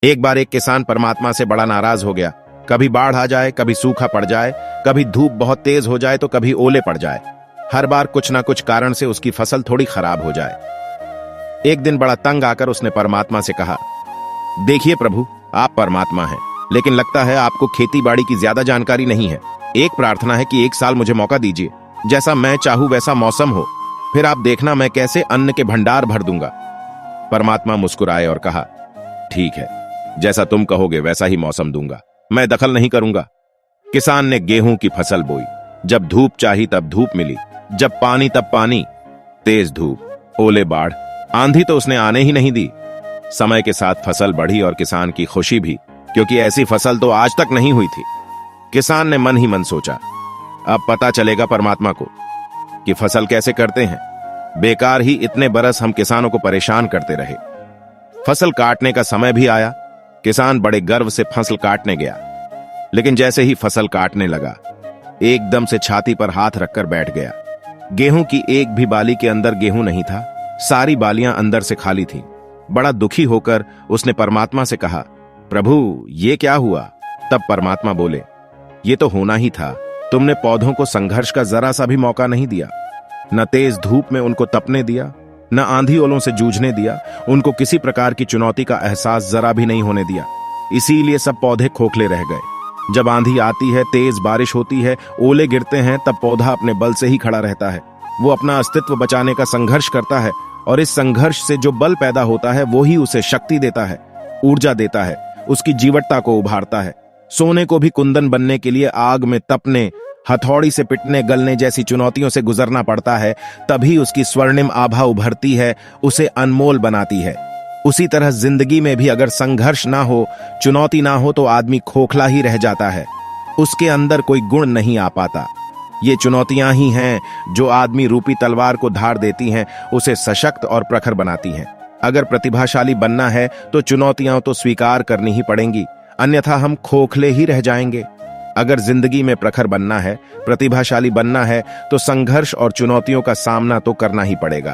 एक बार एक किसान परमात्मा से बड़ा नाराज हो गया। कभी बाढ़ आ जाए, कभी सूखा पड़ जाए, कभी धूप बहुत तेज हो जाए तो कभी ओले पड़ जाए। हर बार कुछ ना कुछ कारण से उसकी फसल थोड़ी खराब हो जाए। एक दिन बड़ा तंग आकर उसने परमात्मा से कहा, देखिए प्रभु, आप परमात्मा हैं, लेकिन लगता है आपको खेती बाड़ी की ज्यादा जानकारी नहीं है। एक प्रार्थना है कि एक साल मुझे मौका दीजिए, जैसा मैं चाहूं वैसा मौसम हो, फिर आप देखना मैं कैसे अन्न के भंडार भर दूंगा। परमात्मा मुस्कुराए और कहा, ठीक है, जैसा तुम कहोगे वैसा ही मौसम दूंगा, मैं दखल नहीं करूंगा। किसान ने गेहूं की फसल बोई। जब धूप चाही तब धूप मिली, जब पानी तब पानी, तेज धूप, ओले, बाढ़, आंधी तो उसने आने ही नहीं दी। समय के साथ फसल बढ़ी और किसान की खुशी भी, क्योंकि ऐसी फसल तो आज तक नहीं हुई थी। किसान ने मन ही मन सोचा, अब पता चलेगा परमात्मा को कि फसल कैसे करते हैं। बेकार ही इतने बरस हम किसानों को परेशान करते रहे। फसल काटने का समय भी आया। किसान बड़े गर्व से फसल काटने गया, लेकिन जैसे ही फसल काटने लगा, एकदम से छाती पर हाथ रखकर बैठ गया। गेहूं की एक भी बाली के अंदर गेहूं नहीं था, सारी बालियां अंदर से खाली थीं। बड़ा दुखी होकर उसने परमात्मा से कहा, प्रभु ये क्या हुआ? तब परमात्मा बोले, ये तो होना ही था, तुमने पौधों को संघर्ष का जरा सा भी मौका नहीं दिया। न तेज धूप में उनको तपने दिया, न आंधी ओलों से जूझने दिया, उनको किसी प्रकार की चुनौती का एहसास जरा भी नहीं होने दिया। इसीलिए सब पौधे खोखले रह गए। जब आंधी आती है, तेज बारिश होती है, ओले गिरते हैं, तब पौधा अपने बल से ही खड़ा रहता है। वो अपना अस्तित्व बचाने का संघर्ष करता है, और इस संघर्ष से जो बल पैदा होता है वो ही उसे शक्ति देता है, ऊर्जा देता है, उसकी जीवटता को उभारता है। सोने को भी कुंदन बनने के लिए आग में तपने, हथौड़ी से पिटने, गलने जैसी चुनौतियों से गुजरना पड़ता है, तभी उसकी स्वर्णिम आभा उभरती है, उसे अनमोल बनाती है। उसी तरह जिंदगी में भी अगर संघर्ष ना हो, चुनौती ना हो, तो आदमी खोखला ही रह जाता है, उसके अंदर कोई गुण नहीं आ पाता। ये चुनौतियां ही हैं जो आदमी रूपी तलवार को धार देती हैं, उसे सशक्त और प्रखर बनाती हैं। अगर प्रतिभाशाली बनना है तो चुनौतियां तो स्वीकार करनी ही पड़ेंगी, अन्यथा हम खोखले ही रह जाएंगे। अगर जिंदगी में प्रखर बनना है, प्रतिभाशाली बनना है, तो संघर्ष और चुनौतियों का सामना तो करना ही पड़ेगा।